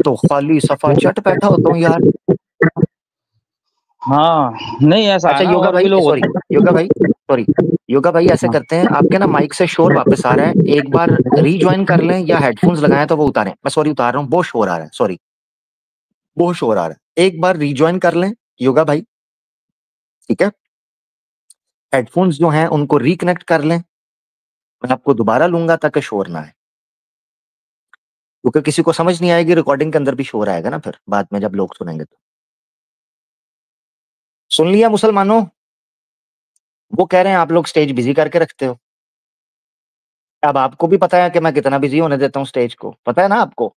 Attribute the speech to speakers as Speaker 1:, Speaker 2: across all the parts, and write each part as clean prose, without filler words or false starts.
Speaker 1: तो खाली सफा चट बैठा होता हूँ यार।
Speaker 2: हाँ नहीं ऐसा
Speaker 1: अच्छा
Speaker 2: है ना,
Speaker 1: योगा
Speaker 2: और भी
Speaker 1: भाई,
Speaker 2: लोग
Speaker 1: सॉरी
Speaker 2: होते
Speaker 1: योगा भाई, सॉरी योगा भाई, ऐसे
Speaker 2: हैं।
Speaker 1: करते हैं, आपके ना माइक से शोर वापस आ रहा है, एक बार रीज्वाइन कर लें या हेडफोन्स लगाएं तो वो उतारें। मैं सॉरी उतार रहा हूँ, बहुत शोर आ रहा है, सॉरी बहुत शोर आ रहा है। एक बार रीज्वाइन कर लें योगा भाई, ठीक है। हेडफोन्स जो हैं उनको रिकनेक्ट कर लें, मैं आपको दोबारा लूंगा ताकि शोर ना आए, क्योंकि किसी को समझ नहीं आएगी, रिकॉर्डिंग के अंदर भी शोर आएगा ना फिर बाद में जब लोग सुनेंगे तो। सुन लिया मुसलमानों? वो कह रहे हैं आप लोग स्टेज बिजी करके रखते हो। अब आपको भी पता है कि मैं कितना बिजी होने देता हूँ स्टेज को, पता है ना आपको।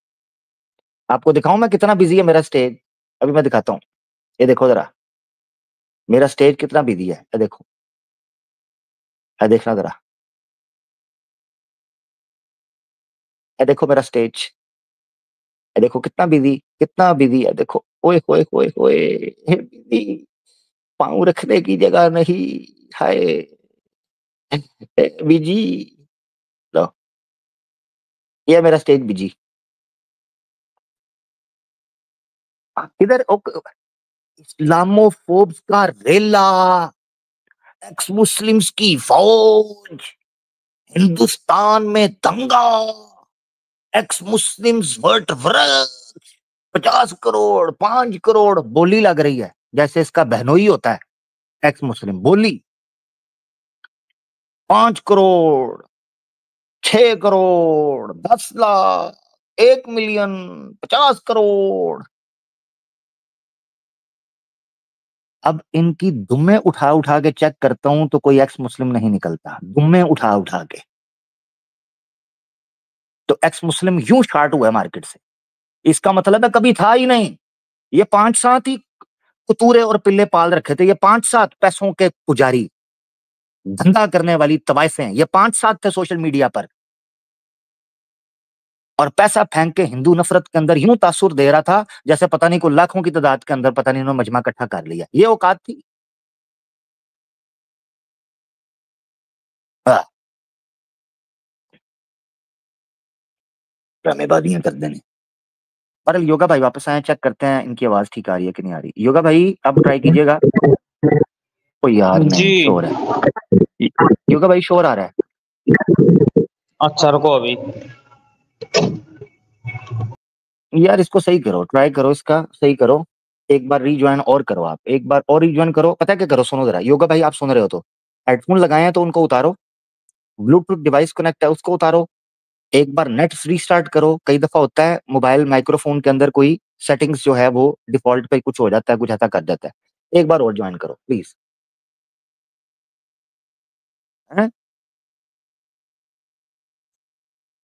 Speaker 1: आपको दिखाऊं मैं कितना बिजी है मेरा स्टेज? अभी मैं दिखाता हूँ, ये देखो जरा मेरा स्टेज कितना बिजी है, ये देखो, ये देखना जरा, ये देखो मेरा स्टेज, ये देखो कितना बिजी है, देखो ओए होए होए होए, बिजी, पाँव रखने की जगह नहीं, हाय बिजी। लो ये मेरा स्टेज बिजी। इधर इस्लामोफोब्स का रेला, एक्स मुस्लिम्स की फौज, हिंदुस्तान में दंगा, एक्स मुस्लिम्स वर्ट वृक्ष, 50 करोड़ 5 करोड़ बोली लग रही है, जैसे इसका बहनोई होता है एक्स मुस्लिम बोली। 5 करोड़, 6 करोड़, 10 लाख, 1 मिलियन, 50 करोड़। अब इनकी दुम्मे उठा उठा के चेक करता हूं तो कोई एक्स मुस्लिम नहीं निकलता, दुम्मे उठा उठा के। तो एक्स मुस्लिम यूं स्टार्ट हुआ है मार्केट से, इसका मतलब है कभी था ही नहीं। ये 5-7 ही कुतूरे और पिल्ले पाल रखे थे, ये 5-7 पैसों के पुजारी, धंधा करने वाली तवाइफें, ये 5-7 थे सोशल मीडिया पर, और पैसा फेंक के हिंदू नफरत के अंदर यूं तासुर दे रहा था जैसे पता नहीं को लाखों की तादाद के अंदर पता नहीं इन्होंने मजमा इकट्ठा कर लिया। ये औकात थी? ड्रामेबाजियां कर देने। पर योगा भाई वापस आए, चेक करते हैं इनकी आवाज ठीक आ रही है कि नहीं आ रही। योगा भाई अब ट्राई कीजिएगा। ओ यार नहीं,
Speaker 2: जी
Speaker 1: शोर है। योगा भाई शोर आ रहा है।
Speaker 2: अच्छा रुको अभी।
Speaker 1: यार इसको सही करो, ट्राई करो, इसका सही करो, एक बार रीज्वाइन और करो, आप एक बार और रीज्वाइन करो। पता है क्या करो, सुनो जरा योगा भाई, आप सुन रहे हो तो हेडफोन लगाए हैं तो उनको उतारो, ब्लूटूथ डिवाइस कनेक्ट है उसको उतारो, एक बार नेट रीस्टार्ट करो। कई दफा होता है मोबाइल माइक्रोफोन के अंदर कोई सेटिंग्स जो है वो डिफॉल्ट पे कुछ हो जाता है, कुछ ऐसा कर जाता है। एक बार और ज्वाइन करो प्लीज। है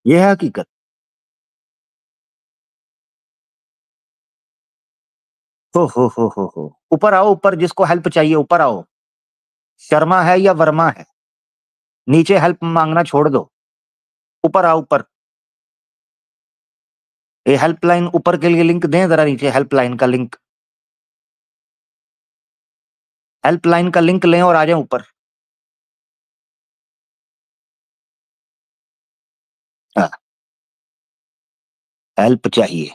Speaker 1: ये है हकीकत। हो ऊपर आओ, ऊपर जिसको हेल्प चाहिए ऊपर आओ। शर्मा है या वर्मा है, नीचे हेल्प मांगना छोड़ दो, ऊपर आओ ऊपर। ये हेल्पलाइन ऊपर के लिए लिंक दें जरा, नीचे हेल्पलाइन का लिंक, हेल्पलाइन का लिंक लें और आ जाएं ऊपर। हेल्प चाहिए,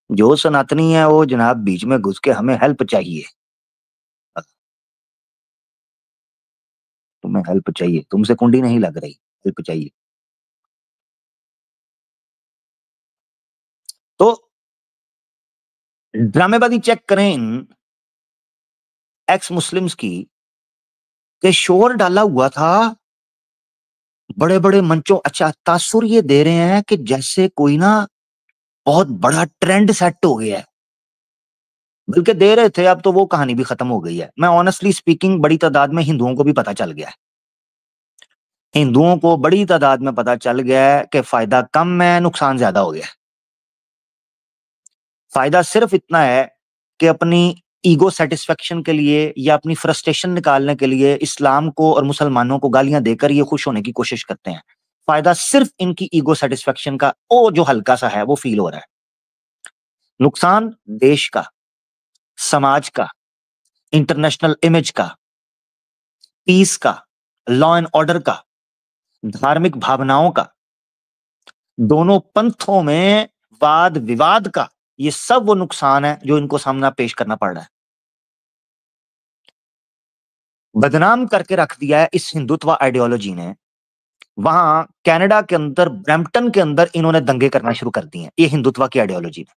Speaker 1: जो सनातनी है वो जनाब बीच में घुस के हमें हेल्प चाहिए। तुम्हें हेल्प चाहिए, तुमसे कुंडी नहीं लग रही, हेल्प चाहिए। तो ड्रामेबाजी चेक करें इन एक्स मुस्लिम्स की, के शोर डाला हुआ था बड़े बड़े मंचों। अच्छा तासुर ये दे रहे हैं कि जैसे कोई ना बहुत बड़ा ट्रेंड सेट हो गया है, बल्कि दे रहे थे, अब तो वो कहानी भी खत्म हो गई है। मैं ऑनेस्टली स्पीकिंग बड़ी तादाद में हिंदुओं को भी पता चल गया है, हिंदुओं को बड़ी तादाद में पता चल गया है कि फायदा कम है, नुकसान ज्यादा हो गया है। फायदा सिर्फ इतना है कि अपनी ईगो सेटिस्फेक्शन के लिए या अपनी फ्रस्ट्रेशन निकालने के लिए इस्लाम को और मुसलमानों को गालियां देकर ये खुश होने की कोशिश करते हैं। फायदा सिर्फ इनकी ईगो सेटिस्फेक्शन का, ओ जो हल्का सा है वो फील हो रहा है। नुकसान देश का, समाज का, इंटरनेशनल इमेज का, पीस का, लॉ एंड ऑर्डर का, धार्मिक भावनाओं का, दोनों पंथों में वाद विवाद का, ये सब वो नुकसान है जो इनको सामना पेश करना पड़ रहा है। बदनाम करके रख दिया है इस हिंदुत्व आइडियोलॉजी ने। वहां कनाडा के अंदर, ब्रैम्पटन के अंदर इन्होंने दंगे करना शुरू कर दिए हैं, ये हिंदुत्व की आइडियोलॉजी ने।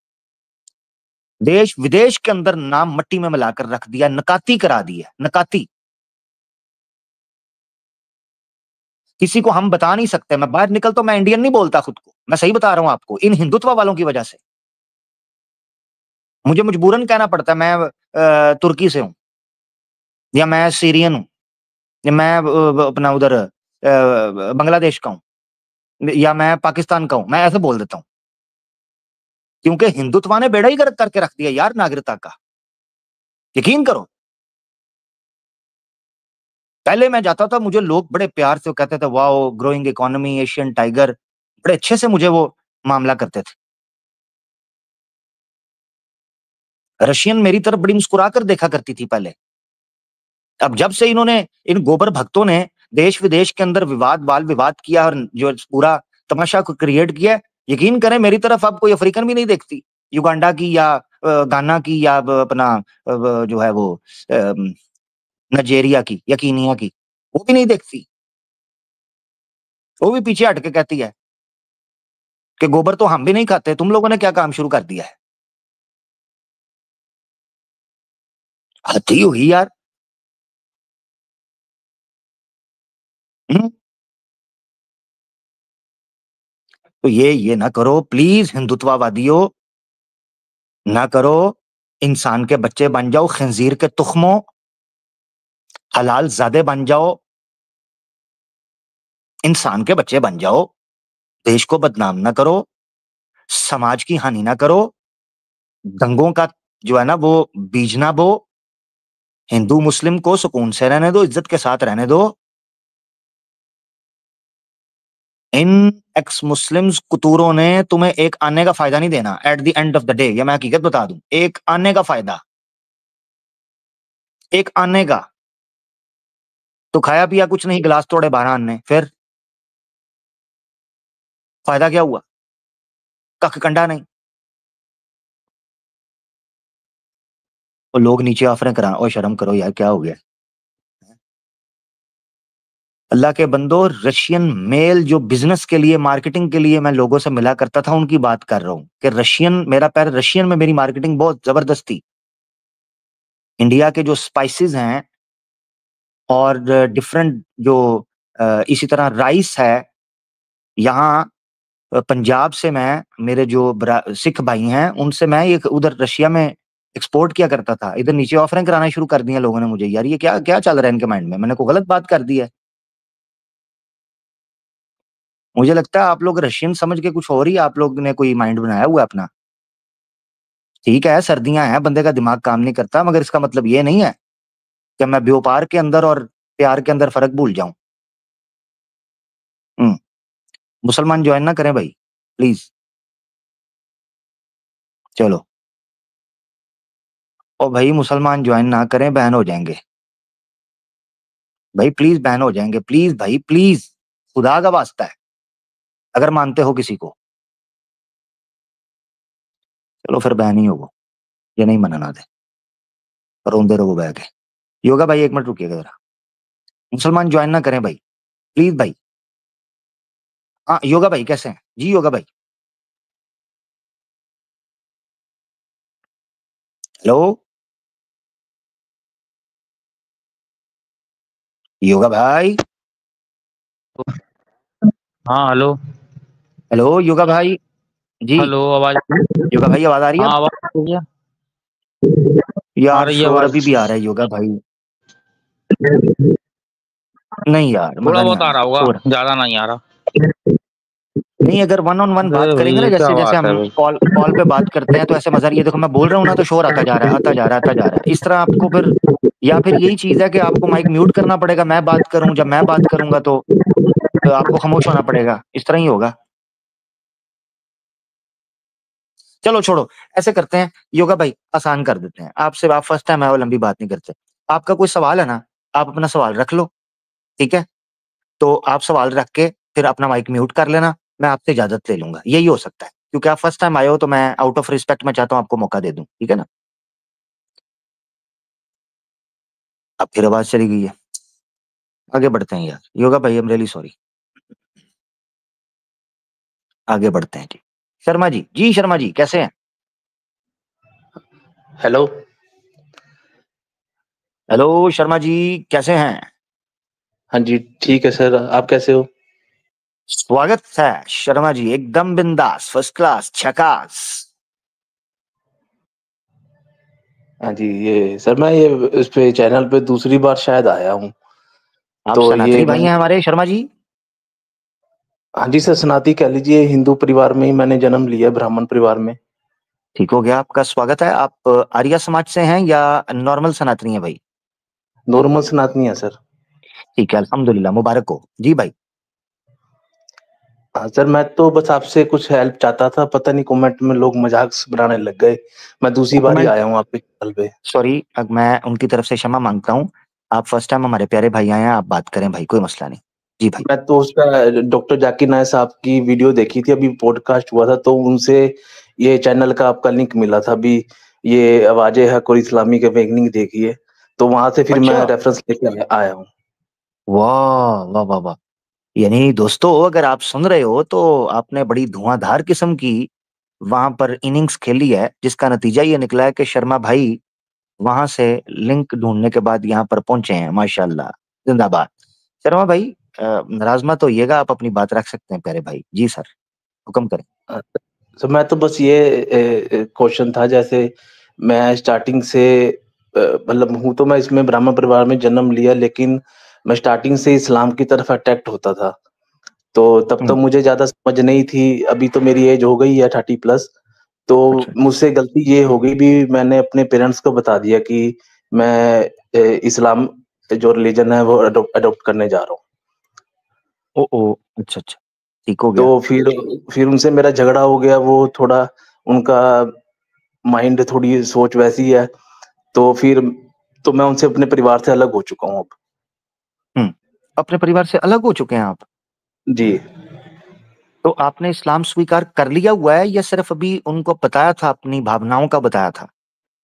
Speaker 1: देश विदेश के अंदर नाम मट्टी में मिलाकर रख दिया, नकाती करा दिया, नकाती। किसी को हम बता नहीं सकते, मैं बाहर निकल तो मैं इंडियन नहीं बोलता खुद को, मैं सही बता रहा हूं आपको, इन हिंदुत्व वालों की वजह से मुझे मजबूरन कहना पड़ता है मैं तुर्की से हूं, या मैं सीरियन हूं, या मैं अपना उधर बांग्लादेश का हूं, या मैं पाकिस्तान का हूं, मैं ऐसे बोल देता हूं, क्योंकि हिंदुत्व ने बेड़ा ही गर्क करके रख दिया यार नागरिकता का। यकीन करो, पहले मैं जाता था, मुझे लोग बड़े प्यार से कहते थे wow growing economy, Asian tiger, बड़े अच्छे से मुझे वो मामला करते थे। रशियन मेरी तरफ बड़ी मुस्कुरा कर देखा करती थी पहले। अब जब से इन्होंने, इन गोबर भक्तों ने देश विदेश के अंदर विवाद वाल विवाद किया और जो पूरा तमाशा को क्रिएट किया, यकीन करें मेरी तरफ अब कोई अफ्रीकन भी नहीं देखती, युगांडा की या गाना की या अपना जो है वो नाइजेरिया की या कीनिया की, वो भी नहीं देखती। वो भी पीछे हट के कहती है कि गोबर तो हम भी नहीं खाते, तुम लोगों ने क्या काम शुरू कर दिया है। हद ही हुई यार। हम्म? तो ये ना करो प्लीज हिंदुत्ववादियों, ना करो। इंसान के बच्चे बन जाओ, खंजीर के तुख्मों, हलाल ज़ादे बन जाओ, इंसान के बच्चे बन जाओ, देश को बदनाम ना करो, समाज की हानि ना करो, दंगों का जो है ना वो बीज ना बो, हिंदू मुस्लिम को सुकून से रहने दो, इज्जत के साथ रहने दो। इन एक्स मुस्लिम्स कुतूरों ने तुम्हें एक आने का फायदा नहीं देना at the end of the day, ये मैं हकीकत बता दूं, एक आने का फायदा, एक आने का। तो खाया पिया कुछ नहीं, गिलास तोड़े 12 आने, फिर फायदा क्या हुआ? कख कंडा नहीं। और लोग नीचे ऑफरें करा, और शर्म करो यार, क्या हो गया? अल्लाह के बंदो, रशियन मेल जो बिजनेस के लिए, मार्केटिंग के लिए मैं लोगों से मिला करता था, उनकी बात कर रहा हूं कि रशियन, मेरा पैर रशियन में, मेरी मार्केटिंग बहुत जबरदस्त थी। इंडिया के जो स्पाइसेस हैं और डिफरेंट जो इसी तरह राइस है, यहाँ पंजाब से मैं, मेरे जो सिख भाई हैं उनसे मैं एक उधर रशिया में एक्सपोर्ट किया करता था। इधर नीचे ऑफरें कराना शुरू कर दिया लोगों ने मुझे, यार ये क्या क्या चल रहा है इनके माइंड में, मैंने कोई गलत बात कर दी है? मुझे लगता है आप लोग रशियन समझ के कुछ और ही आप लोग ने कोई माइंड बनाया हुआ है अपना। ठीक है सर्दियां हैं, बंदे का दिमाग काम नहीं करता, मगर इसका मतलब ये नहीं है कि मैं व्यापार के अंदर और प्यार के अंदर फर्क भूल जाऊं। हम्म। मुसलमान ज्वाइन ना करें भाई, प्लीज। चलो, और भाई मुसलमान ज्वाइन ना करें, बैन हो जाएंगे भाई, प्लीज बैन हो जाएंगे, प्लीज भाई प्लीज, खुदा का वास्ता है, अगर मानते हो किसी को। चलो फिर बैन ही हो वो, ये नहीं मनना दे, रोंदे रहो बह के। योगा भाई एक मिनट रुकिएगा जरा, मुसलमान ज्वाइन ना करें भाई, प्लीज भाई। हाँ योगा भाई कैसे हैं जी? योगा भाई, हेलो, योगा भाई,
Speaker 2: हाँ हेलो।
Speaker 1: हेलो योगा भाई जी।
Speaker 2: हेलो, आवाज
Speaker 1: योगा भाई आवाज आ रही है
Speaker 2: हाँ
Speaker 1: अब?
Speaker 2: आवाज आ रही है। आ
Speaker 1: यार
Speaker 2: रही है
Speaker 1: शोर
Speaker 2: आवाज।
Speaker 1: अभी भी आ रहा है योगा भाई। नहीं यार
Speaker 2: थोड़ा
Speaker 1: मजा नहीं
Speaker 2: बहुत
Speaker 1: आ
Speaker 2: आ
Speaker 1: रहा
Speaker 2: रहा होगा,
Speaker 1: शोर।
Speaker 2: ज्यादा नहीं आ रहा।
Speaker 1: नहीं, अगर वन ऑन वन बात
Speaker 2: अरे भाई
Speaker 1: करेंगे ना,
Speaker 2: ये क्या
Speaker 1: जैसे जैसे
Speaker 2: बात है
Speaker 1: हम
Speaker 2: भाई।
Speaker 1: कॉल कॉल पे बात करते हैं तो ऐसे मजा, ये देखो मैं बोल रहा हूँ ना तो शोर आता जा रहा है, आता जा रहा है, आता जा रहा है, इस तरह आपको फिर, या फिर यही चीज है कि आपको माइक म्यूट करना पड़ेगा, मैं बात करूं, जब मैं बात करूंगा तो आपको खामोश होना पड़ेगा, इस तरह ही होगा। चलो छोड़ो, ऐसे करते हैं योगा भाई, आसान कर देते हैं आपसे, आप फर्स्ट टाइम है वो, लंबी बात नहीं करते। आपका कोई सवाल है ना, आप अपना सवाल रख लो, ठीक है? तो आप सवाल रख के फिर अपना माइक म्यूट कर लेना, मैं आपसे इजाजत ले लूंगा, यही हो सकता है। क्योंकि आप फर्स्ट टाइम आए हो तो मैं आउट ऑफ रिस्पेक्ट मैं चाहता हूँ आपको मौका दे दूँ, ठीक है ना? अब फिर आवाज़ चली गई है। आगे बढ़ते हैं यार। योगा भाई आई एम रियली सॉरी। आगे बढ़ते हैं जी। शर्मा जी, जी शर्मा जी कैसे हैं?
Speaker 2: हेलो।
Speaker 1: हेलो शर्मा जी कैसे हैं?
Speaker 2: हाँ जी, ठीक है सर, आप कैसे हो?
Speaker 1: स्वागत है शर्मा जी, एकदम बिंदास, फर्स्ट क्लास, झकास।
Speaker 2: हाँ जी, ये सर मैं ये इस पे चैनल पे दूसरी बार शायद आया हूँ।
Speaker 1: आप
Speaker 2: तो ये
Speaker 1: सनातनी भाई
Speaker 2: मैंने
Speaker 1: हैं हमारे शर्मा जी?
Speaker 2: हाँ जी सर, सनातनी कह लीजिए, हिंदू परिवार में ही मैंने जन्म लिया, ब्राह्मण परिवार में।
Speaker 1: ठीक हो गया, आपका स्वागत है। आप आर्य समाज से हैं या नॉर्मल सनातनी हैं भाई?
Speaker 2: नॉर्मल सनातनी है सर।
Speaker 1: ठीक है, अल्हम्दुलिल्लाह, मुबारक हो। जी भाई।
Speaker 2: हाँ सर, मैं तो बस आपसे कुछ हेल्प चाहता था, पता नहीं कमेंट में लोग मज़ाक बनाने लग गए। मैं दूसरी बार ही
Speaker 1: कमेंट
Speaker 2: आया हूँ आपके चैनल पे।
Speaker 1: सॉरी, अब मैं उनकी तरफ से क्षमा माँगता हूँ। आप फर्स्ट टाइम हमारे प्यारे भाई आए हैं, आप बात करें भाई, कोई मसला नहीं। जी भाई।
Speaker 2: मैं तो उसका डॉक्टर जाकिर नायक साहब की वीडियो देखी थी, अभी पॉडकास्ट हुआ था, तो उनसे ये चैनल का आपका लिंक मिला था अभी, ये आवाज़े हक और इस्लामिक अवेकनिंग देखिए, तो वहाँ से फिर
Speaker 1: अच्छा।
Speaker 2: मैं रेफरेंस लेके आया आया हूँ।
Speaker 1: वाह! वाह, वाह, वाह! यानी दोस्तों अगर आप सुन रहे हो तो आपने बड़ी धुआँधार किस्म की वहाँ पर इनिंग्स खेली है, जिसका नतीजा ये निकला है कि शर्मा भाई वहाँ से लिंक ढूँढने के बाद यहाँ पर पहुँचे हैं, माशाअल्लाह, ज़िंदाबाद। शर्मा भाई नाराज़ मत होइएगा, आप अपनी बात रख सकते हैं प्यारे भाई। जी सर, हुक्म करें।
Speaker 2: अ, तो मैं तो बस ये क्वेश्चन था, जैसे मैं स्टार्टिंग से मतलब हूँ तो मैं इसमें ब्राह्मण परिवार में जन्म लिया, लेकिन मैं स्टार्टिंग से इस्लाम की तरफ अट्रैक्ट होता था। तो तब तो
Speaker 1: हुँ,
Speaker 2: मुझे ज़्यादा समझ नहीं थी, अभी तो मेरी एज हो गई है 30 प्लस, तो
Speaker 1: अच्छा,
Speaker 2: मुझसे गलती ये हो गई भी, मैंने अपने पेरेंट्स को बता दिया कि मैं इस्लाम जो रिलीजन है वो अडॉप्ट करने जा रहा हूँ।
Speaker 1: ओह! ओह! अच्छा, अच्छा, ठीक हो
Speaker 2: तो
Speaker 1: गया।
Speaker 2: फिर उनसे मेरा झगड़ा हो गया, वो थोड़ा उनका माइंड थोड़ी सोच वैसी है, तो फिर तो मैं उनसे अपने परिवार से अलग हो चुका हूँ अब।
Speaker 1: हुँ, अपने परिवार से अलग हो चुके हैं आप?
Speaker 2: जी।
Speaker 1: तो आपने इस्लाम स्वीकार कर लिया हुआ है या सिर्फ़ अभी उनको बताया था, अपनी भावनाओं का बताया था?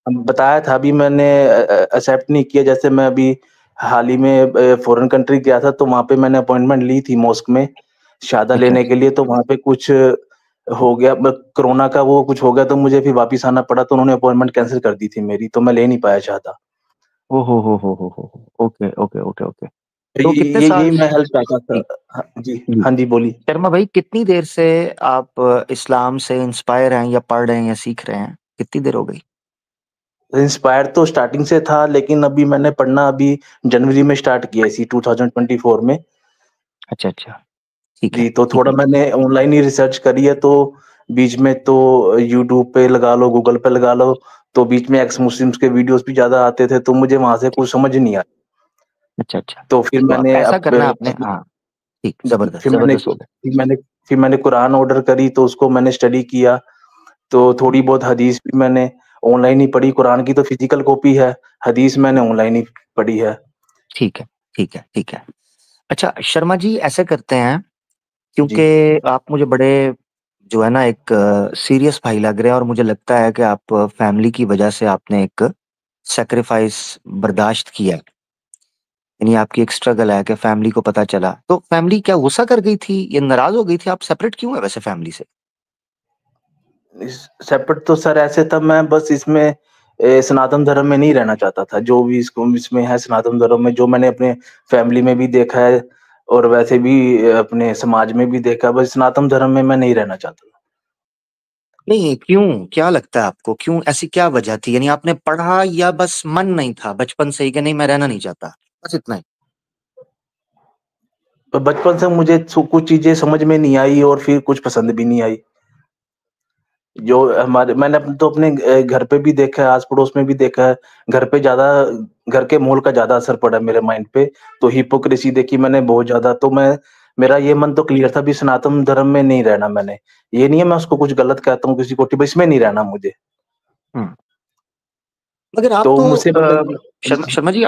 Speaker 2: अब बताया था, अभी मैंने एक्सेप्ट नहीं किया, जैसे मैं अभी हाल ही में फ़ॉरेन कंट्री गया था, तो वहाँ पे मैंने अपॉइंटमेंट ली थी मॉस्क में, शहादा
Speaker 1: अच्छा,
Speaker 2: लेने
Speaker 1: अच्छा।
Speaker 2: के लिए, तो वहाँ पे कुछ हो गया, ब कोरोना का वो कुछ हो गया, तो मुझे फिर वापिस आना पड़ा, तो उन्होंने अपॉइंटमेंट कैंसल कर दी थी मेरी, तो मैं ले नहीं पाया शहादा।
Speaker 1: ओह हो, हो, हो, हो, हो! Okay, okay, okay, okay.
Speaker 2: तो
Speaker 1: तो कितने साल
Speaker 2: यही मैं
Speaker 1: स
Speaker 2: हेल्प चाहता
Speaker 1: जी,
Speaker 2: था। हाँ जी,
Speaker 1: जी।
Speaker 2: हाँ जी, बोलिए।
Speaker 1: शर्मा भाई कितनी देर से आप इस्लाम से इंस्पायर हैं या पढ़ रहे हैं या सीख रहे हैं? कितनी देर हो गई?
Speaker 2: इंस्पायर तो स्टार्टिंग से था, लेकिन अभी मैंने पढ़ना अभी जनवरी में स्टार्ट किया, इसी 2024 में।
Speaker 1: अच्छा, अच्छा। ठीक है,
Speaker 2: जी, तो
Speaker 1: ठीक
Speaker 2: थोड़ा
Speaker 1: है।
Speaker 2: मैंने ऑनलाइन ही रिसर्च करी है, तो बीच में तो यूट्यूब पे लगा लो, गूगल पे लगा लो, तो बीच में एक्स मुस्लिम्स के वीडियोज़ भी ज़्यादा आते थे, तो मुझे वहाँ से
Speaker 1: ठीक।
Speaker 2: कुछ समझ नहीं आया।
Speaker 1: अच्छा, अच्छा।
Speaker 2: तो फिर
Speaker 1: तो
Speaker 2: मैंने
Speaker 1: ऐसा करना है आपने हाँ, ठीक,
Speaker 2: जी,
Speaker 1: ज़बरदस्त, ज़बरदस्त हो गया।
Speaker 2: फिर मैंने कुरान ऑर्डर करी, तो उसको मैंने स्टडी किया, तो
Speaker 1: हुँ,
Speaker 2: थोड़ी बहुत हदीस भी मैंने ऑनलाइन ही पढ़ी, कुरान की तो फिज़िकल कॉपी है, हदीस मैंने ऑनलाइन ही पढ़ी है।
Speaker 1: ठीक है, ठीक है, ठीक है। अच्छा शर्मा जी ऐसे करते हैं,
Speaker 2: जी।
Speaker 1: क्योंकि आप मुझे बड़े जो है ना एक सीरियस भाई लग रहे हैं और मुझे लगता है कि आप फैमिली की वजह से आपने एक सैक्रिफाइस बर्दाश्त किया है। यानी आपकी एक स्ट्रगल है कि फैमिली को पता चला। तो फैमिली क्या गुस्सा कर गई थी या नाराज़ हो गई थी? आप सेपरेट क्यों हैं वैसे फैमिली से?
Speaker 2: इस सेपरेट तो सर ऐसे था, मैं बस इसमें सनातन धर्म में नहीं रहना चाहता था। जो भी इसको इसमें है सनातन धर्म में, जो मैंने अपने फैमिली में भी देखा है और वैसे भी अपने समाज में भी देखा है, बस सनातन धर्म में मैं नहीं रहना चाहता था।
Speaker 1: नहीं, क्यों? क्या लगता है आपको? क्यों ऐसी क्या वजह थी? यानी आपने पढ़ा या बस मन नहीं था बचपन से ही कि नहीं मैं रहना नहीं चाहता? बस इतना ही?
Speaker 2: तो बचपन से मुझे कुछ चीज़ें समझ में नहीं आई और फिर कुछ पसंद भी नहीं आई। जो हमारे मैंने तो अपने घर पे भी देखा है, आस-पड़ोस में भी देखा है, घर पे ज़्यादा घर के माहौल का ज़्यादा असर पड़ा है मेरे माइंड पे, तो हिपोक्रेसी देखी मैंने बहुत ज़्यादा, तो मेरा ये मन तो क्लियर था भी सनातन धर्म में नहीं रहना मैंने। ये नहीं है मैं उसको कुछ गलत कहता हूँ किसी को कि इसमें नहीं रहना मुझे।
Speaker 1: हुँ। मगर आप
Speaker 2: तो
Speaker 1: तो
Speaker 2: मुझसे मतलब
Speaker 1: शर्मा शर्मा जी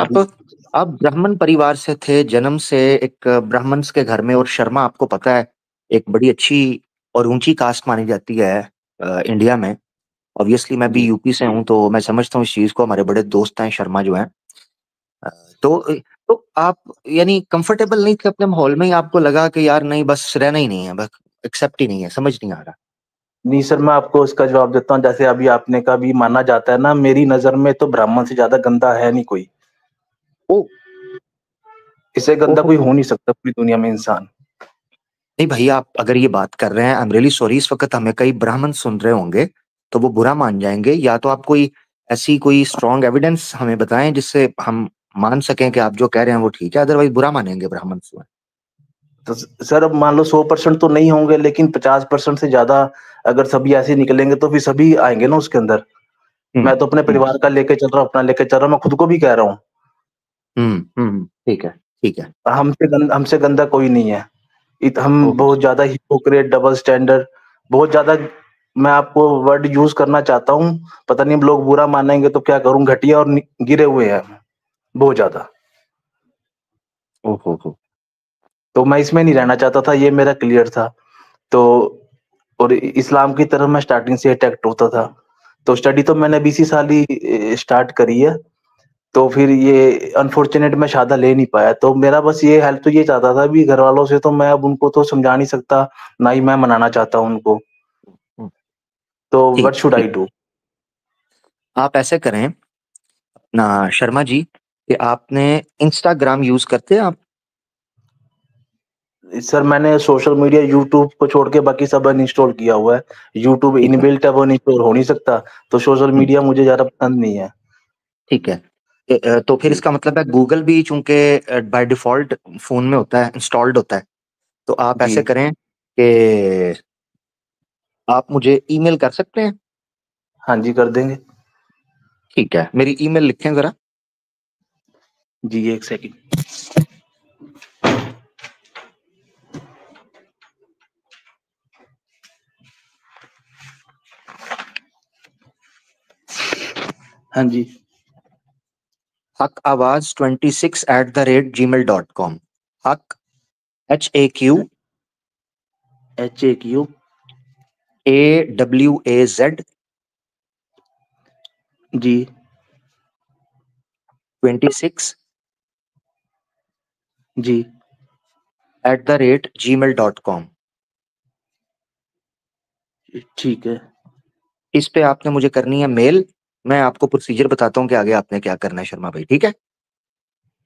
Speaker 1: आप ब्राह्मण परिवार से थे, जन्म से एक ब्राह्मण्स के घर में और शर्मा आपको पता है, एक बड़ी अच्छी और ऊँची कास्ट मानी जाती है। इंडिया में। ऑब्वियसली मैं भी
Speaker 2: जी।
Speaker 1: यूपी से हूँ, तो मैं समझता हूँ इस चीज़ को। हमारे बड़े दोस्त हैं शर्मा जो हैं। अ, तो आप यानी कंफर्टेबल नहीं थे अपने माहौल में, ही आपको लगा कि यार नहीं, बस रहना ही नहीं है, बस एक्सेप्ट ही नहीं है, समझ नहीं आ रहा?
Speaker 2: नहीं सर, मैं आपको इसका जवाब देता हूँ, जैसे अभी आपने कहा भी माना जाता है ना, मेरी नज़र में तो ब्राह्मण से ज़्यादा गंदा है नहीं कोई।
Speaker 1: ओह!
Speaker 2: इससे
Speaker 1: ओह
Speaker 2: गंदा कोई
Speaker 1: हो!
Speaker 2: हो नहीं सकता पूरी दुनिया में इंसान।
Speaker 1: नहीं भैया, आप अगर ये बात कर रहे हैं, आई एम रियली सॉरी, इस वक़्त हमें कई ब्राह्मण सुन रहे होंगे, तो वो बुरा मान जाएँगे। या तो आप कोई ऐसी कोई स्ट्रॉन्ग एविडेंस हमें बताएँ जिससे हम मान सकें कि आप जो कह रहे हैं वो ठीक है, अदरवाइज़ बुरा मानेंगे ब्राह्मण स्वयं।
Speaker 2: तो सर अब मान लो 100% तो नहीं होंगे, लेकिन 50% से ज़्यादा अगर सभी ऐसे निकलेंगे तो फिर सभी आएँगे ना उसके अंदर।
Speaker 1: हुँ,
Speaker 2: मैं तो अपने
Speaker 1: हुँ,
Speaker 2: परिवार का लेके चल रहा हूँ, अपना लेके चल रहा हूँ, मैं खुद को भी कह रहा हूँ।
Speaker 1: हुँ, हुँ, ठीक है, ठीक है।
Speaker 2: हमसे गंदा कोई नहीं है। हम
Speaker 1: ओहो!
Speaker 2: बहुत ज़्यादा हिपोक्रेट, डबल स्टैंडर्ड, बहुत ज़्यादा, मैं आपको वर्ड यूज़ करना चाहता हूँ, पता नहीं लोग बुरा मानेंगे तो क्या करूँ, घटिया और गिरे हुए हैं हम, बहुत ज़्यादा।
Speaker 1: ओह हो हो!
Speaker 2: तो मैं इसमें नहीं रहना चाहता था, ये मेरा क्लियर था। तो और इस्लाम की तरफ मैं स्टार्टिंग से अट्रैक्ट होता था। तो स्टडी तो मैंने अभी इसी साल ही स्टार्ट करी है। तो फिर ये अनफॉर्च्यूनेट मैं शहादा ले नहीं पाया। तो मेरा बस ये हेल्प तो ये चाहता था भी घरवालों से, तो मैं अब उनको तो समझा नहीं सकता, ना ही मैं मनाना चाहता हूँ उनको।
Speaker 1: हुँ,
Speaker 2: तो
Speaker 1: ठीक,
Speaker 2: व्हाट शुड आई
Speaker 1: ठीक।
Speaker 2: डू?
Speaker 1: आप ऐसे करें ना शर्मा जी, कि आपने इंस्टाग्राम यूज़ करते हैं आप?
Speaker 2: सर मैंने सोशल मीडिया यूट्यूब को छोड़ के बाकी सब अनइंस्टॉल किया हुआ है। यूट्यूब
Speaker 1: ठीक है।
Speaker 2: इनबिल्ट है, वो अनइंस्टॉल हो नहीं सकता। तो सोशल
Speaker 1: हुँ,
Speaker 2: मीडिया मुझे ज़्यादा पसंद नहीं है।
Speaker 1: ठीक है। तो फिर
Speaker 2: जी,
Speaker 1: इसका मतलब है गूगल भी चूँकि बाय डिफ़ॉल्ट फ़ोन में होता है, इंस्टॉल्ड होता है, तो आप
Speaker 2: जी।
Speaker 1: ऐसे करें कि आप मुझे ईमेल कर सकते हैं?
Speaker 2: हाँ जी, कर देंगे।
Speaker 1: ठीक है, मेरी ईमेल लिखें ज़रा।
Speaker 2: जी, 1 सेकंड। हाँ जी।
Speaker 1: हक़आवाज़26@gmail.com। हक़
Speaker 2: HAQ
Speaker 1: HAQAWAZ
Speaker 2: जी,
Speaker 1: 26
Speaker 2: जी।
Speaker 1: @gmail.com।
Speaker 2: ठीक है।
Speaker 1: इस पे आपने मुझे करनी है मेल। मैं आपको प्रोसीजर बताता हूँ कि आगे आपने क्या करना है शर्मा भाई, ठीक है?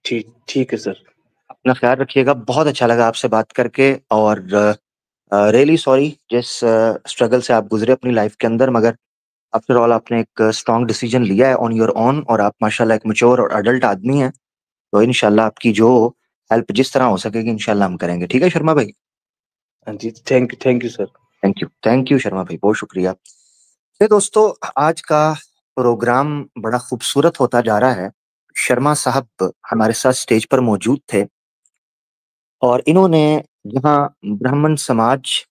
Speaker 2: ठीक ठीक है सर।
Speaker 1: अपना ख़्याल रखिएगा। बहुत अच्छा लगा आपसे बात करके, और रियली सॉरी जिस स्ट्रगल से आप गुज़रे अपनी लाइफ़ के अंदर, मगर आफ्टर ऑल आपने एक स्ट्रॉन्ग डिसीज़न लिया है ऑन योर ओन, और आप माशाल्लाह एक मैच्योर और एडल्ट आदमी हैं। तो इंशाल्लाह आपकी जो हेल्प जिस तरह हो सकेगी इंशाल्लाह हम करेंगे। ठीक है शर्मा भाई?
Speaker 2: हाँ जी, thank you sir.
Speaker 1: Thank you Sharma भाई, बहुत शुक्रिया। तो दोस्तों, आज का प्रोग्राम बड़ा खूबसूरत होता जा रहा है। शर्मा साहब हमारे साथ स्टेज पर मौजूद थे, और इन्होंने जहाँ ब्राह्मण समाज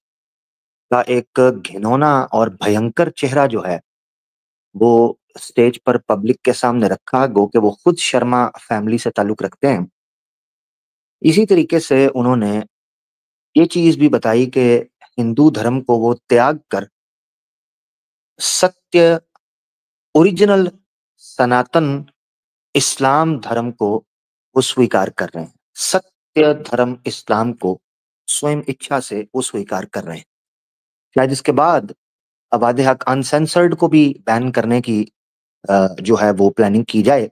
Speaker 1: का एक घिनौना और भयंकर चेहरा जो है, वो स्टेज पर पब्लिक के सामने रखा, गो कि वो खुद शर्मा फैमिली से ताल्लुक़ रखते हैं। इसी तरीके से उन्होंने ये चीज़ भी बताई कि हिंदू धर्म को वो त्याग कर सत्य, ओरिजिनल, सनातन इस्लाम धर्म को वो स्वीकार कर रहे हैं। सत्य धर्म इस्लाम को स्वयं इच्छा से वो स्वीकार कर रहे हैं। शायद इसके बाद अवाद हक अनसेंसर्ड को भी बैन करने की जो है वो प्लानिंग की जाए।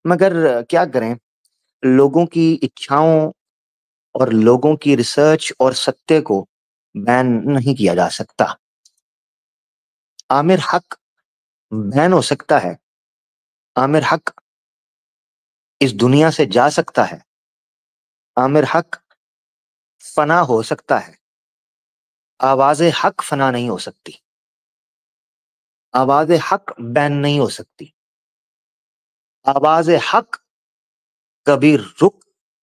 Speaker 1: मगर क्या करें, लोगों की इच्छाओं और लोगों की रिसर्च और सत्य को बैन नहीं किया जा सकता। आमिर हक बैन हो सकता है, आमिर हक इस दुनिया से जा सकता है, आमिर हक फना हो सकता है, आवाज़े हक फना नहीं हो सकती, आवाज़े हक बैन नहीं हो सकती, आवाज़े हक कभी रुक,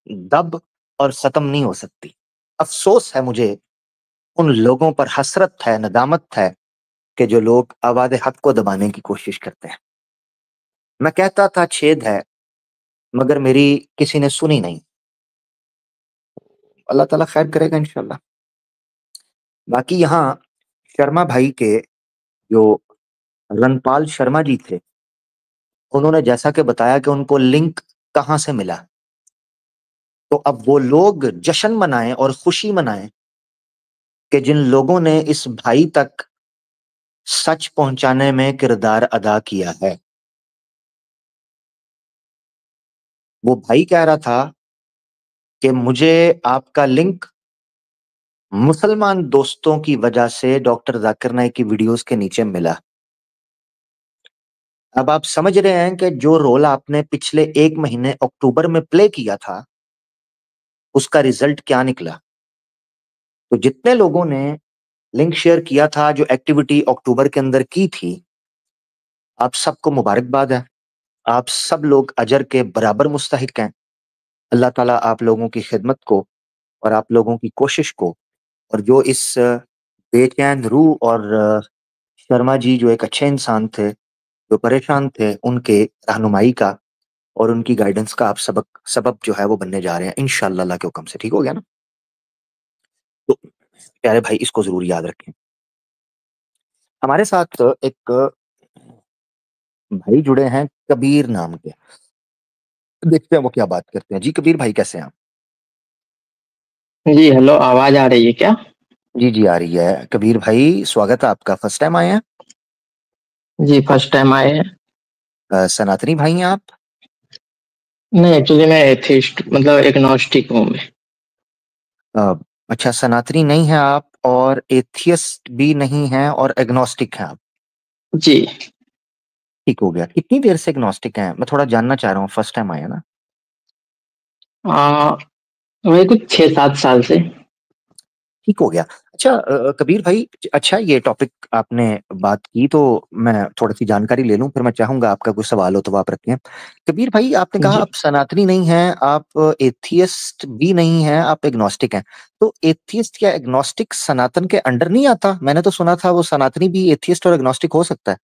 Speaker 1: दब और ख़त्म नहीं हो सकती। अफ़सोस है मुझे, उन लोगों पर हसरत है, नदामत है कि जो लोग आवाज़े हक को दबाने की कोशिश करते हैं। मैं कहता था छेद है, मगर मेरी किसी ने सुनी नहीं। अल्लाह ताला खैर करेगा इंशाल्लाह। बाकी यहाँ शर्मा भाई के जो रनपाल शर्मा जी थे, उन्होंने जैसा कि बताया कि उनको लिंक कहां से मिला, तो अब वो लोग जश्न मनाएं और खुशी मनाएं कि जिन लोगों ने इस भाई तक सच पहुंचाने में किरदार अदा किया है। वो भाई कह रहा था कि मुझे आपका लिंक मुसलमान दोस्तों की वजह से डॉक्टर जाकिर नाइक की वीडियोस के नीचे मिला। अब आप समझ रहे हैं कि जो रोल आपने पिछले 1 महीने अक्टूबर में प्ले किया था, उसका रिजल्ट क्या निकला। तो जितने लोगों ने लिंक शेयर किया था, जो एक्टिविटी अक्टूबर के अंदर की थी, आप सबको मुबारकबाद है। आप सब लोग अजर के बराबर मुस्तहिक हैं। अल्लाह ताला आप लोगों की खिदमत को और आप लोगों की कोशिश को, और जो इस बेचैन रूह और शर्मा जी जो एक अच्छे इंसान थे, जो परेशान थे, उनके रहनुमाई का और उनकी गाइडेंस का आप सबक सबब जो है वो बनने जा रहे हैं इंशाअल्लाह अल्लाह के हुक्म से। ठीक हो गया ना? तो प्यारे भाई, इसको ज़रूर याद रखें। हमारे साथ एक भाई जुड़े हैं कबीर नाम के। देखते हैं वो क्या बात करते हैं। जी कबीर भाई, कैसे हैं आप?
Speaker 3: जी, हेलो, आवाज़ आ रही है क्या?
Speaker 1: जी, जी, आ रही है। कबीर भाई, स्वागत है आपका। फर्स्ट टाइम आए हैं?
Speaker 3: जी, फर्स्ट टाइम आए हैं।
Speaker 1: सनातनी भाई हैं आप?
Speaker 3: नहीं, एक्चुअली मैं एथिस्ट मतलब एग्नोस्टिक हूँ मैं।
Speaker 1: अ, अच्छा, सनातनी नहीं हैं आप और एथियस्ट भी नहीं हैं और एग्नोस्टिक हैं आप।
Speaker 3: जी।
Speaker 1: ठीक हो गया। कितनी देर से एग्नोस्टिक हैं? मैं थोड़ा जानना चाह रहा हूँ, फर्स्ट टाइम आए हैं ना।
Speaker 3: अ, वही कुछ 6-7 साल से।
Speaker 1: ठीक हो गया। अच्छा कबीर भाई, अच्छा ये टॉपिक आपने बात की तो मैं थोड़ी-सी जानकारी ले लूँ, फिर मैं चाहूँगा आपका कोई सवाल हो तो वो आप रखें। कबीर भाई, आपने कहा
Speaker 3: जी।
Speaker 1: आप सनातनी नहीं हैं, आप एथियस्ट भी नहीं हैं, आप एग्नोस्टिक हैं। तो एथियस्ट या एग्नोस्टिक सनातन के अंडर नहीं आता? मैंने तो सुना था वो सनातनी भी एथियस्ट और एग्नोस्टिक हो सकता है।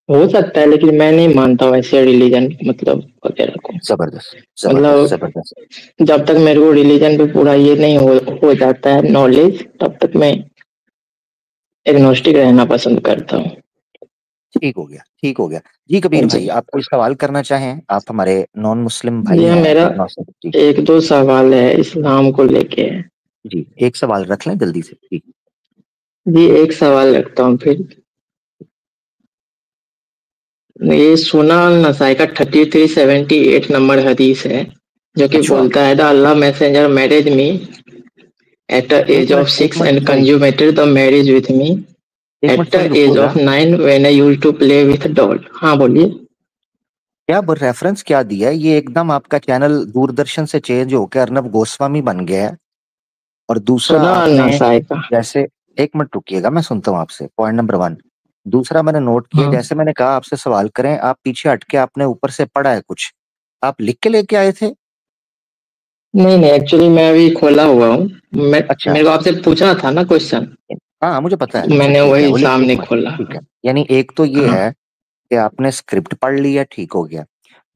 Speaker 3: हो सकता है, लेकिन मैं नहीं मानता वैसे रिलीजन मतलब वगैरह को।
Speaker 1: ज़बरदस्त, ज़बरदस्त,
Speaker 3: मतलब
Speaker 1: ज़बरदस्त।
Speaker 3: जब तक मेरे को रिलीजन पे पूरा ये नहीं हो जाता है नॉलेज, तब तक मैं एग्नोस्टिक रहना पसंद करता हूँ।
Speaker 1: ठीक हो गया, ठीक हो गया। जी कबीर
Speaker 3: जी।
Speaker 1: भाई, आप कोई सवाल करना चाहें? आप हमारे नॉन मुस्लिम भाई
Speaker 3: जी हाँ,
Speaker 1: हैं,
Speaker 3: मेरा
Speaker 1: एग्नोस्टिक। जी,
Speaker 3: 1-2 सवाल है इस्लाम को लेके।
Speaker 1: जी, एक सवाल रख लें जल्दी से। जी।
Speaker 3: जी, एक सवाल रखता हूँ फिर। ये सुना नसाई का 3378 नंबर हदीस है, जो कि
Speaker 1: अच्छा,
Speaker 3: बोलता है the Allah messenger marriage me at the age of
Speaker 1: एक
Speaker 3: 6
Speaker 1: minute
Speaker 3: and
Speaker 1: sorry,
Speaker 3: consummated the marriage with me
Speaker 1: एक
Speaker 3: at
Speaker 1: minute
Speaker 3: the
Speaker 1: sorry
Speaker 3: age of
Speaker 1: रुकिएगा।
Speaker 3: 9 when I used to play with doll. हाँ, बोलिए।
Speaker 1: क्या ब रेफरेंस क्या दिया है? ये एकदम आपका चैनल दूरदर्शन से चेंज होके अर्नब गोस्वामी बन गया है। और दूसरा
Speaker 3: सुना
Speaker 1: आपने
Speaker 3: नसाई का।
Speaker 1: जैसे, एक मिनट रुकिएगा, मैं सुनता हूँ आपसे, पॉइंट नंबर 1। दूसरा मैंने नोट किया,
Speaker 3: हाँ।
Speaker 1: जैसे मैंने कहा आपसे सवाल करें, आप पीछे हट के आपने ऊपर से पढ़ा है कुछ। आप लिख के लेके आए थे?
Speaker 3: नहीं, नहीं, एक्चुअली मैं अभी खोला हुआ हूँ। मैं
Speaker 1: अच्छा,
Speaker 3: मेरे को आपसे पूछना था ना क्वेश्चन,
Speaker 1: हाँ, मुझे पता है। अच्छा
Speaker 3: मैंने
Speaker 1: ठीक है,
Speaker 3: वही
Speaker 1: वो लिख के
Speaker 3: सामने
Speaker 1: पढ़,
Speaker 3: खोला।
Speaker 1: ठीक है। यानी एक तो ये
Speaker 3: हाँ।
Speaker 1: है कि आपने स्क्रिप्ट पढ़ लिया, ठीक हो गया।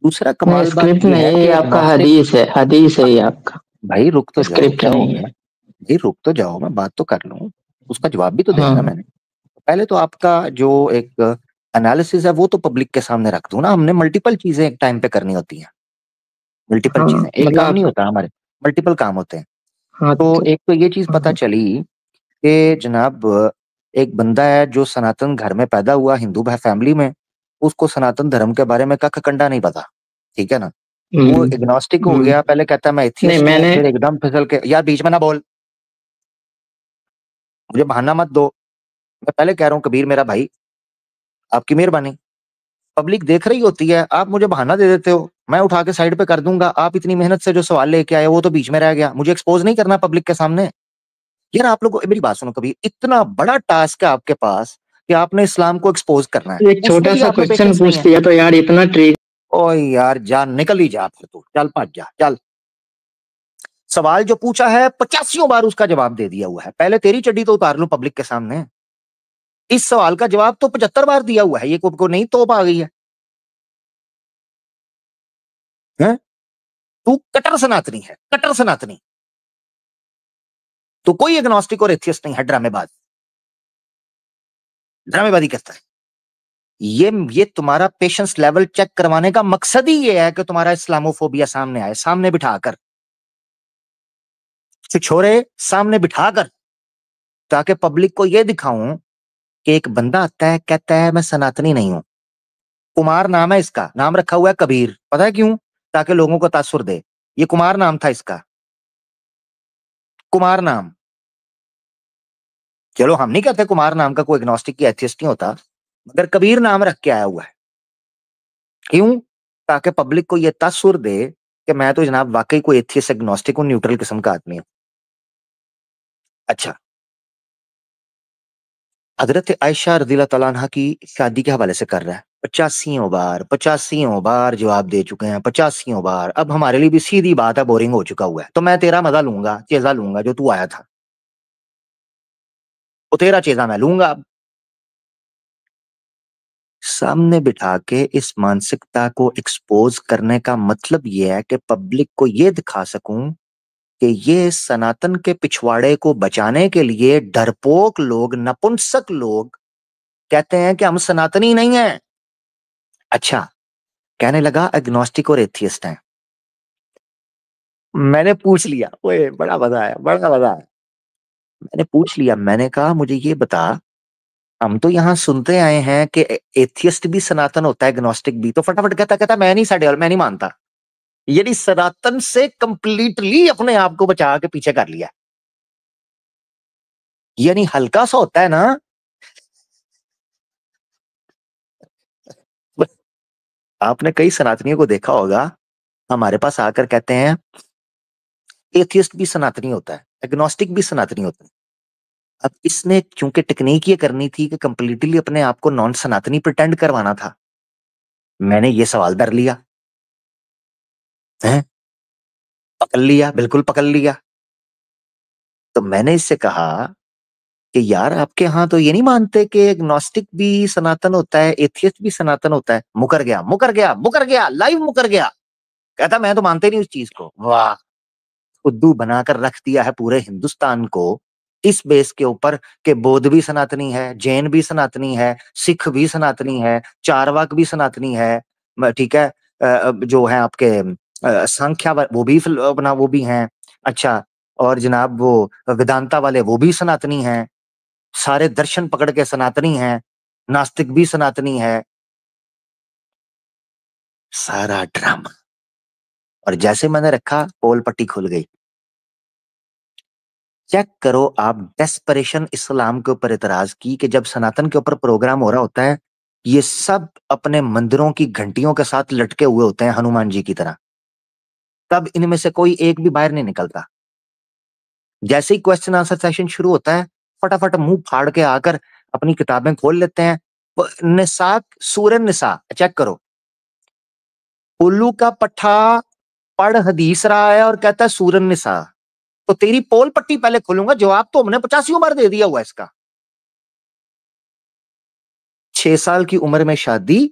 Speaker 1: दूसरा
Speaker 3: नहीं,
Speaker 1: कमाल बात
Speaker 3: स्क्रिप्ट
Speaker 1: ये
Speaker 3: नहीं
Speaker 1: है
Speaker 3: है,
Speaker 1: कि
Speaker 3: ये आपका
Speaker 1: एग्नोस्टिक।
Speaker 3: हदीस है, हदीस है ये आपका।
Speaker 1: भाई रुक तो जाओ,
Speaker 3: स्क्रिप्ट
Speaker 1: क्या हो
Speaker 3: नहीं
Speaker 1: गया?
Speaker 3: है।
Speaker 1: भाई रुक तो जाओ, मैं बात तो कर लूँ, उसका जवाब भी तो देना ना
Speaker 3: हाँ।
Speaker 1: मैंने। पहले तो आपका जो एक एनालिसिस है वो तो पब्लिक के सामने रख दूं ना। हमने मल्टीपल चीजें एक टाइम पे करनी होती हैं, मल्टीपल
Speaker 3: हाँ,
Speaker 1: चीजें, एक
Speaker 3: मतलब
Speaker 1: काम नहीं
Speaker 3: आप।
Speaker 1: होता हमारे, मल्टीपल काम होते हैं।
Speaker 3: हाँ,
Speaker 1: तो एक तो ये चीज पता
Speaker 3: हाँ।
Speaker 1: चली कि जनाब, एक बंदा है जो सनातन घर में पैदा हुआ, हिंदू फैमिली में, उसको सनातन धर्म के बारे में कख कंडा नहीं पता, ठीक है ना। वो
Speaker 3: हुँ,
Speaker 1: एग्नोस्टिक हो
Speaker 3: हुँ।
Speaker 1: गया, पहले कहता है मैं
Speaker 3: नहीं,
Speaker 1: एथियस्ट हूँ,
Speaker 3: मैंने।
Speaker 1: फिर एकदम फिसल के, यार बीच में ना बोल, मुझे बहाना मत दो। मैं पहले कह रहा हूँ कबीर मेरा भाई, आपकी मेहरबानी, पब्लिक देख रही होती है, आप मुझे बहाना दे देते हो, मैं उठा के साइड पे कर दूंगा। आप इतनी मेहनत से जो सवाल लेके आए वो तो बीच में रह गया, मुझे एक्सपोज नहीं करना पब्लिक के सामने। यार आप लोगों, मेरी बात सुनो कबीर, इतना बड़ा टास्क है आपके पास कि आपने इस्लाम को एक्सपोज करना है,
Speaker 3: एक
Speaker 1: उसमें भी
Speaker 3: छोटा-सा
Speaker 1: आप में
Speaker 3: क्वेश्चन
Speaker 1: पेशेंस नहीं
Speaker 3: पूछ
Speaker 1: है।
Speaker 3: लिया तो यार इतना ट्रि
Speaker 1: ओ यार, जा निकल ही जा, फिर तू चल, भज जा, चल। सवाल जो पूछा है 85 बार उसका जवाब दे दिया हुआ है, पहले तेरी चड्डी तो उतार लूं पब्लिक के सामने। इस सवाल का जवाब तो 75 बार दिया हुआ है, ये को नहीं तोप आ गई है? तू कट्टर सनातनी है, कट्टर सनातनी। तो कोई एग्नोस्टिक और एथियस्ट नहीं है, ड्रामेबाज। ड्रामेबाजी करता है। ये तुम्हारा पेशेंस लेवल चेक करवाने का मकसद ही ये है कि तुम्हारा इस्लामोफोबिया सामने आए, सामने बिठाकर, छोरे सामने बिठाकर, ताकि पब्लिक को ये दिखाऊं कि एक बंदा आता है कहता है मैं सनातनी नहीं हूं, कुमार नाम है इसका, नाम रखा हुआ है कबीर, पता है क्यों? ताकि लोगों को तासुर दे। ये कुमार नाम था इसका, कुमार नाम। चलो हम नहीं कहते कुमार नाम का कोई एग्नोस्टिक या एथियस्ट नहीं होता, मगर कबीर नाम रख के आया हुआ है। क्यों? ताकि पब्लिक को यह तासुर दे कि मैं तो जनाब वाकई कोई एथियस्ट एग्नोस्टिक हूं, न्यूट्रल किस्म का आदमी हूं। अच्छा, हजरत आयशा रज़ियल्लाहु तआला अन्हा की शादी के हवाले से कर रहा है, 85 बार जवाब दे चुके हैं, 85 बार। अब हमारे लिए भी सीधी बात है, बोरिंग हो चुका हुआ है, तो मैं तेरा मजा लूंगा, चेजा लूंगा जो तू आया था, वो तेरा चेजा मैं लूंगा। अब सामने बिठा के इस मानसिकता को एक्सपोज करने का मतलब ये है कि पब्लिक को ये दिखा सकूं कि ये सनातन के पिछवाड़े को बचाने के लिए डरपोक लोग, नपुंसक लोग कहते हैं कि हम सनातनी नहीं हैं। अच्छा, कहने लगा एग्नोस्टिक और एथियस्ट हैं। मैंने पूछ लिया, ओए बड़ा मजा आया, बड़ा मजा आया। मैंने पूछ लिया, मैंने कहा मुझे ये बता, हम तो यहाँ सुनते आए हैं कि एथियस्ट भी सनातन होता है, एग्नोस्टिक भी। तो फटाफट कहता कहता मैं नहीं मानता। यानी सनातन से कंप्लीटली अपने आप को बचा के पीछे कर लिया। यानी हल्का सा होता है ना, आपने कई सनातनियों को देखा होगा हमारे पास आकर कहते हैं एथियस्ट भी सनातनी होता है, एग्नोस्टिक भी सनातनी होता है। अब इसने क्योंकि टेक्निक ये करनी थी कि कंप्लीटली अपने आप को नॉन सनातनी प्रिटेंड करवाना था, मैंने ये सवाल धर लिया है, पकड़ लिया, बिल्कुल पकड़ लिया। तो मैंने इससे कहा कि यार आपके यहाँ तो ये नहीं मानते कि एग्नोस्टिक भी सनातन होता है, एथियस्ट भी सनातन होता है? मुकर गया, मुकर गया, मुकर गया, लाइव मुकर गया। कहता मैं तो मानते नहीं उस चीज को। वाह, उद्दू बनाकर रख दिया है पूरे हिंदुस्तान को इस बेस के ऊपर कि बौद्ध भी सनातनी है, जैन भी सनातनी है, सिख भी सनातनी है, चारवाक भी सनातनी है, ठीक है, जो है आपके संख्या वो भी अपना वो भी हैं। अच्छा, और जनाब वो वेदांता वाले वो भी सनातनी हैं, सारे दर्शन पकड़ के सनातनी हैं, नास्तिक भी सनातनी है। सारा ड्रामा। और जैसे मैंने रखा, पोल पट्टी खुल गई। चेक करो आप डेस्परेशन इस्लाम के ऊपर इतराज की कि जब सनातन के ऊपर प्रोग्राम हो रहा होता है, ये सब अपने मंदिरों की घंटियों के साथ लटके हुए होते हैं हनुमान जी की तरह, तब इनमें से कोई एक भी बाहर नहीं निकलता। जैसे ही क्वेश्चन आंसर सेशन शुरू होता है, फटाफट मुंह फाड़ के आकर अपनी किताबें खोल लेते हैं। निसा, सूरह निसा चेक करो, उल्लू का पट्टा पढ़ हदीस रहा है और कहता है सूरह निसा। तो तेरी पोल पट्टी पहले खोलूंगा, जवाब तो हमने 85 बार दे दिया हुआ इसका। 6 साल की उम्र में शादी,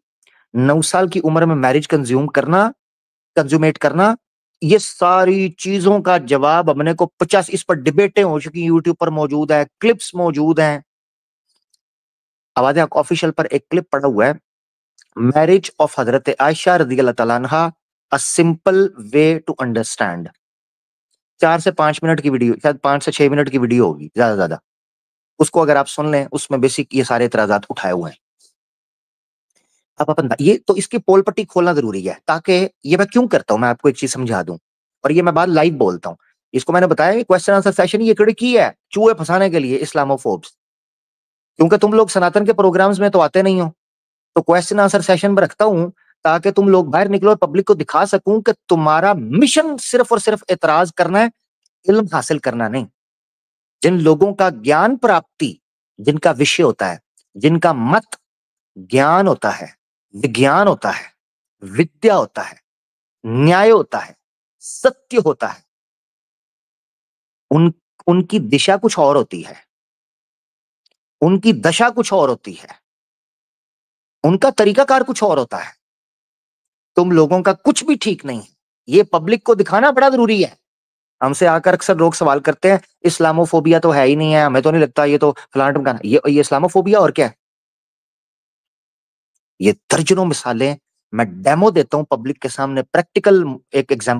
Speaker 1: 9 साल की उम्र में मैरिज कंज्यूमेट करना, ये सारी चीजों का जवाब हमने को 50, इस पर डिबेटें हो चुकी, यूट्यूब पर मौजूद है, क्लिप्स मौजूद हैं। आवाज़ ऑफिशियल पर एक क्लिप पड़ा हुआ है, मैरिज ऑफ हजरत आयशा रज़ियल्लाहु तआला अन्हा, a simple way to understand. 4 से 5 मिनट की वीडियो, शायद 5 से 6 मिनट की वीडियो होगी ज्यादा। उसको अगर आप सुन लें, उसमें बेसिक ये सारे इतराजात उठाए हुए हैं। अब अपन ये तो इसकी पोल पट्टी खोलना जरूरी है, ताकि ये मैं क्यों करता हूं, मैं आपको एक चीज समझा दूं, और ये मैं बात लाइव बोलता हूं। इसको मैंने बताया क्वेश्चन आंसर सेशन ये खिड़की है चूहे फंसाने के लिए, इस्लामोफोब्स, क्योंकि तुम लोग सनातन के प्रोग्राम्स में तो आते नहीं हो, तो क्वेश्चन आंसर सेशन में रखता हूं ताकि तुम लोग बाहर निकलो और पब्लिक को दिखा सकूं कि तुम्हारा मिशन सिर्फ और सिर्फ एतराज करना है, इल्म हासिल करना नहीं। जिन लोगों का ज्ञान प्राप्ति, जिनका विषय होता है, जिनका मत ज्ञान होता है, विज्ञान होता है, विद्या होता है, न्याय होता है, सत्य होता है, उनकी दिशा कुछ और होती है, उनकी दशा कुछ और होती है, उनका तरीकाकार कुछ और होता है। तुम लोगों का कुछ भी ठीक नहीं है, ये पब्लिक को दिखाना बड़ा जरूरी है। हमसे आकर अक्सर लोग सवाल करते हैं इस्लामोफोबिया तो है ही नहीं है, हमें तो नहीं लगता, ये तो फलाना ढिमकाना, ये इस्लामोफोबिया और क्या है? ये दर्जनों मिसालें मैं डेमो देता हूं पब्लिक के सामने, प्रैक्टिकल एक एग्जाम्पल